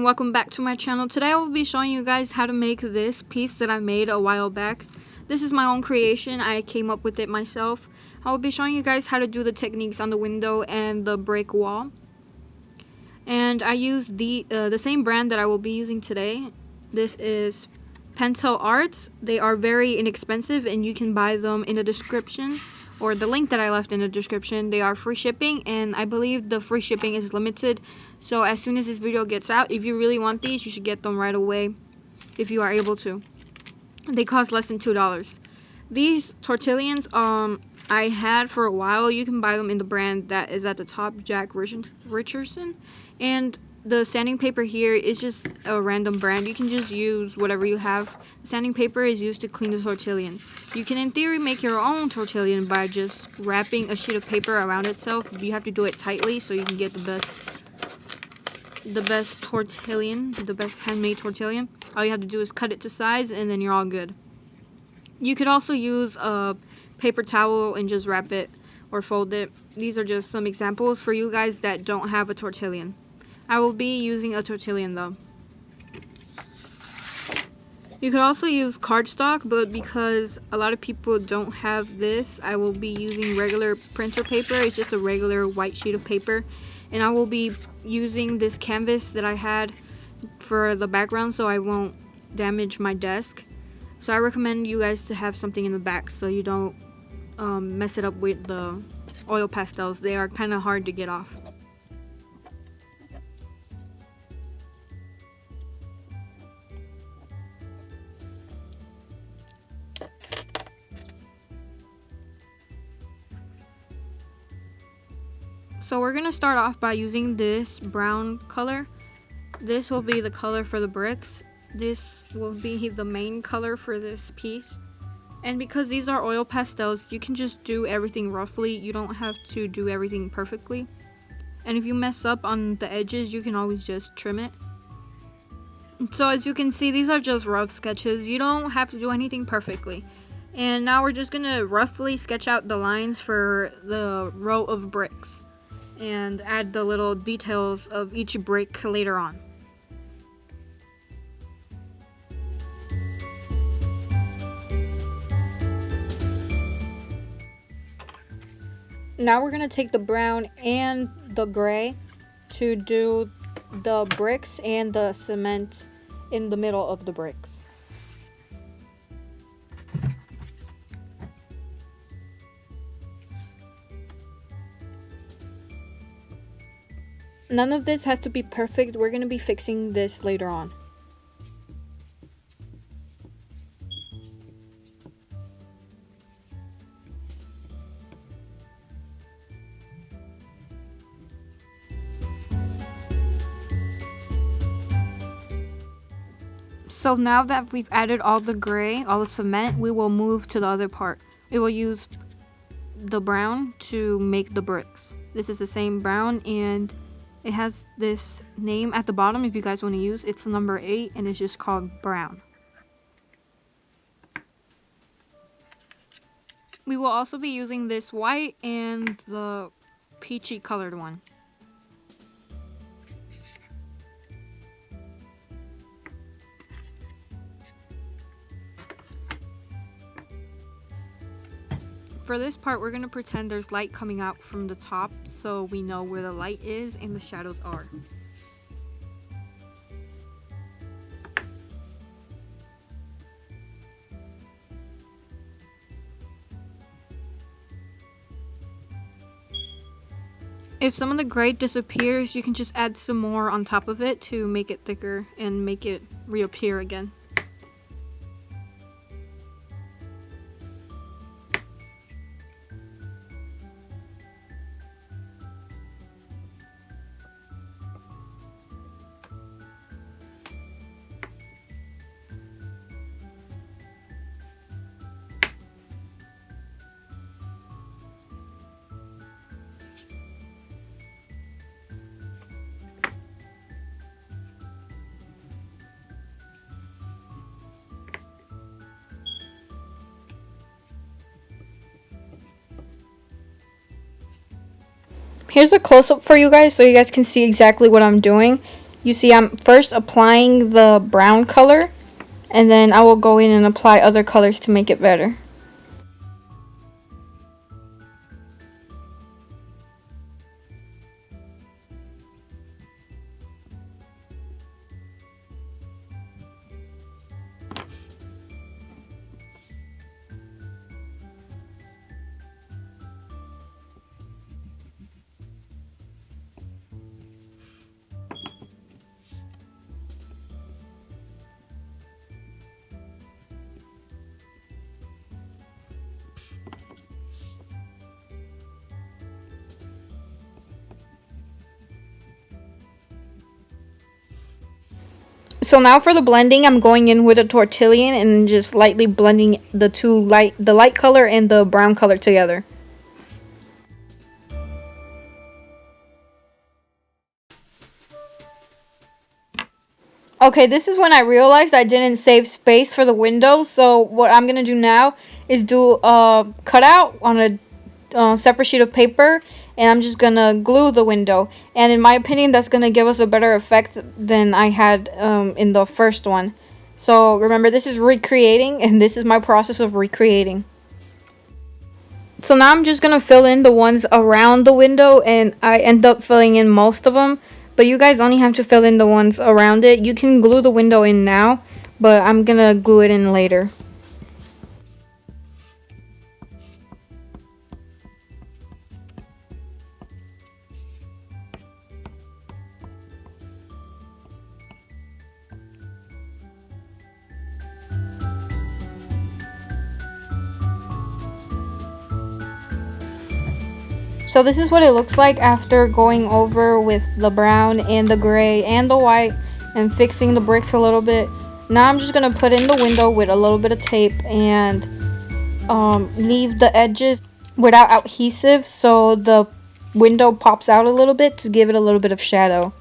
welcome back to my channel. Today I will be showing you guys how to make this piece that I made a while back. This is my own creation. I came up with it myself. I will be showing you guys how to do the techniques on the window and the brick wall. And I use the same brand that I will be using today. This is Pentel Arts. They are very inexpensive and you can buy them in the description or the link that I left in the description. They are free shipping and I believe the free shipping is limited. So as soon as this video gets out, if you really want these, you should get them right away if you are able to. They cost less than $2. These Tortillions I had for a while. You can buy them in the brand that is at the top, Jack Richardson. And the sanding paper here is just a random brand. You can just use whatever you have. The sanding paper is used to clean the tortillion. You can in theory make your own tortillion by just wrapping a sheet of paper around itself. You have to do it tightly so you can get the best tortillion, the best handmade tortillion. All you have to do is cut it to size and then you're all good. You could also use a paper towel and just wrap it or fold it. These are just some examples for you guys that don't have a tortillion. I will be using a tortillion though. You could also use cardstock, but because a lot of people don't have this, I will be using regular printer paper. It's just a regular white sheet of paper. And I will be using this canvas that I had for the background so I won't damage my desk. So I recommend you guys to have something in the back so you don't mess it up with the oil pastels. They are kind of hard to get off. So we're gonna start off by using this brown color. This will be the color for the bricks. This will be the main color for this piece. And because these are oil pastels, you can just do everything roughly. You don't have to do everything perfectly. And if you mess up on the edges, you can always just trim it. So as you can see, these are just rough sketches. You don't have to do anything perfectly. And now we're just gonna roughly sketch out the lines for the row of bricks and add the little details of each brick later on. Now we're going to take the brown and the gray to do the bricks and the cement in the middle of the bricks. None of this has to be perfect. We're going to be fixing this later on. So now that we've added all the gray, all the cement, we will move to the other part. We will use the brown to make the bricks. This is the same brown and it has this name at the bottom if you guys want to use. It's number 8 and it's just called brown. We will also be using this white and the peachy colored one. For this part, we're going to pretend there's light coming out from the top so we know where the light is and the shadows are. If some of the gray disappears, you can just add some more on top of it to make it thicker and make it reappear again. Here's a close-up for you guys so you guys can see exactly what I'm doing. You see, I'm first applying the brown color, and then I will go in and apply other colors to make it better. So now for the blending, I'm going in with a tortillion and just lightly blending the light color and the brown color together. Okay, this is when I realized I didn't save space for the window, so what I'm gonna do now is do a cutout on a separate sheet of paper, and I'm just gonna glue the window. And in my opinion, that's gonna give us a better effect than I had in the first one. So remember, this is recreating, and this is my process of recreating. So now I'm just gonna fill in the ones around the window, and I end up filling in most of them. But you guys only have to fill in the ones around it. You can glue the window in now, but I'm gonna glue it in later. So this is what it looks like after going over with the brown and the gray and the white and fixing the bricks a little bit. Now I'm just going to put in the window with a little bit of tape and leave the edges without adhesive so the window pops out a little bit to give it a little bit of shadow.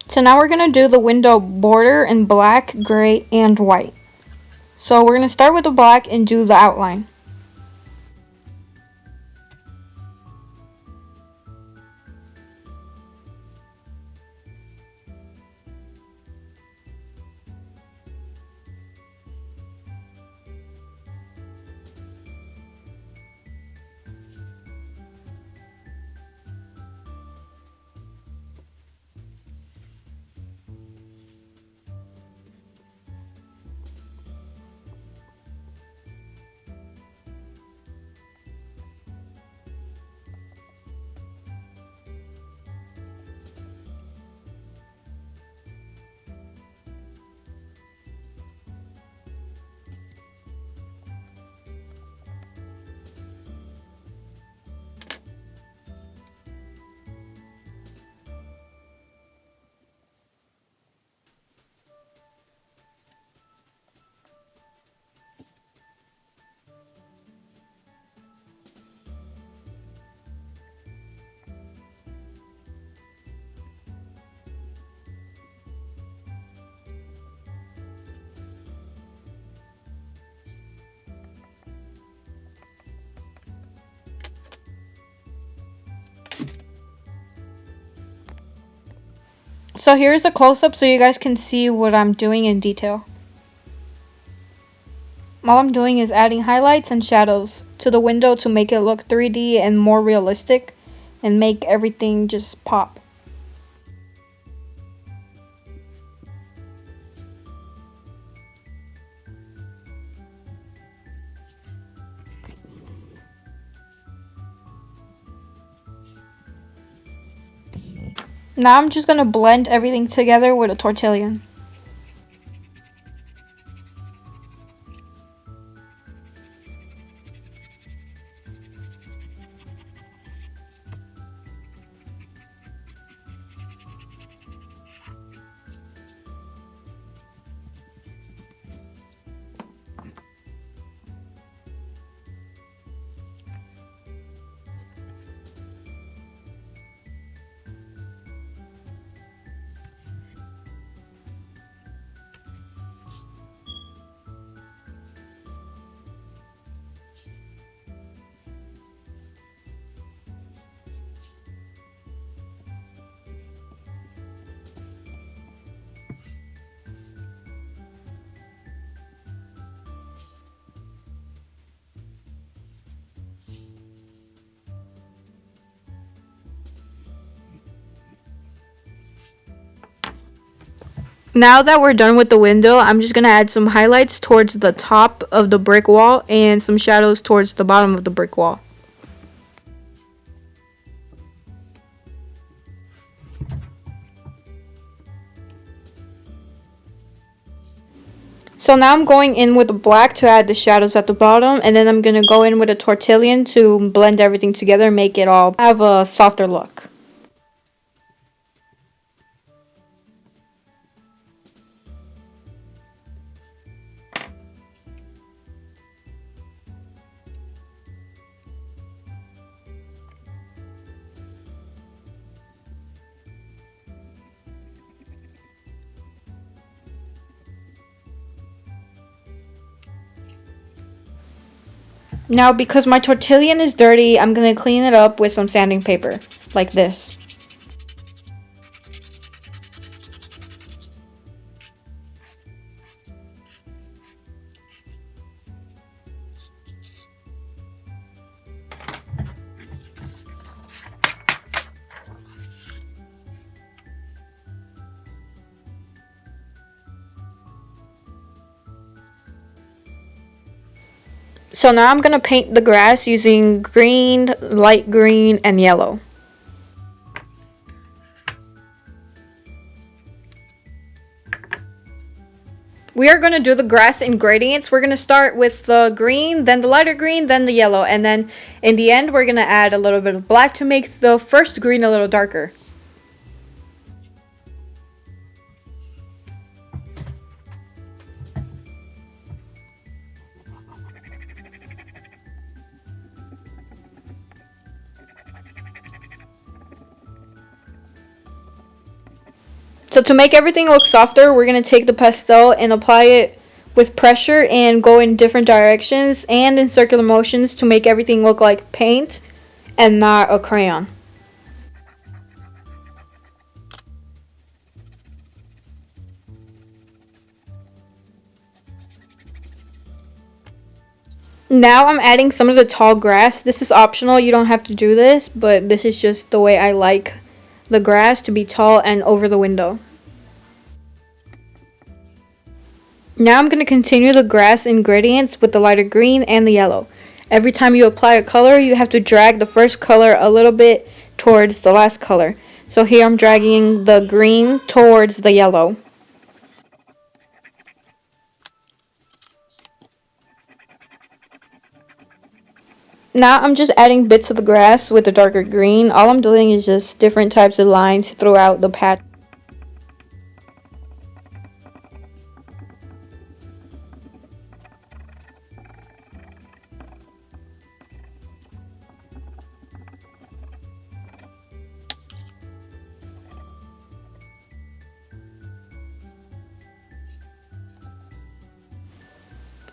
So now we're going to do the window border in black, gray, and white. So we're going to start with the black and do the outline. So here's a close-up so you guys can see what I'm doing in detail. All I'm doing is adding highlights and shadows to the window to make it look 3D and more realistic and make everything just pop. Now I'm just going to blend everything together with a tortillion. Now that we're done with the window, I'm just going to add some highlights towards the top of the brick wall and some shadows towards the bottom of the brick wall. So now I'm going in with the black to add the shadows at the bottom, and then I'm going to go in with a Tortillion to blend everything together and make it all have a softer look. Now, because my Tortillion is dirty, I'm going to clean it up with some sanding paper, like this. So now I'm going to paint the grass using green, light green, and yellow. We are going to do the grass in gradients. We're going to start with the green, then the lighter green, then the yellow, and then in the end we're going to add a little bit of black to make the first green a little darker. So to make everything look softer, we're going to take the pastel and apply it with pressure and go in different directions and in circular motions to make everything look like paint and not a crayon. Now I'm adding some of the tall grass. This is optional, you don't have to do this, but this is just the way I like the grass to be tall and over the window. Now I'm going to continue the grass ingredients with the lighter green and the yellow. Every time you apply a color, you have to drag the first color a little bit towards the last color. So here I'm dragging the green towards the yellow. Now I'm just adding bits of the grass with the darker green. All I'm doing is just different types of lines throughout the patch.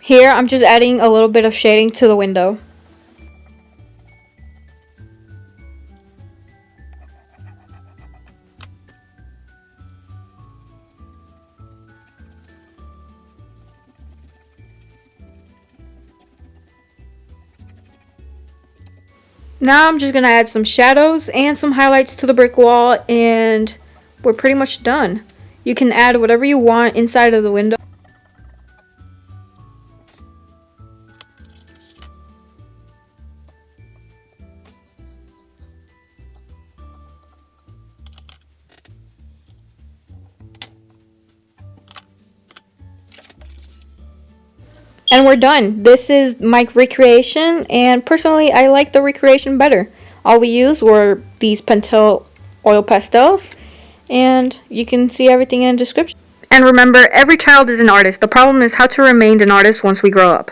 Here I'm just adding a little bit of shading to the window. Now I'm just going to add some shadows and some highlights to the brick wall, and we're pretty much done. You can add whatever you want inside of the window. And we're done. This is my recreation, and personally I like the recreation better. All we used were these Pentel Oil Pastels, and you can see everything in the description. And remember, every child is an artist. The problem is how to remain an artist once we grow up.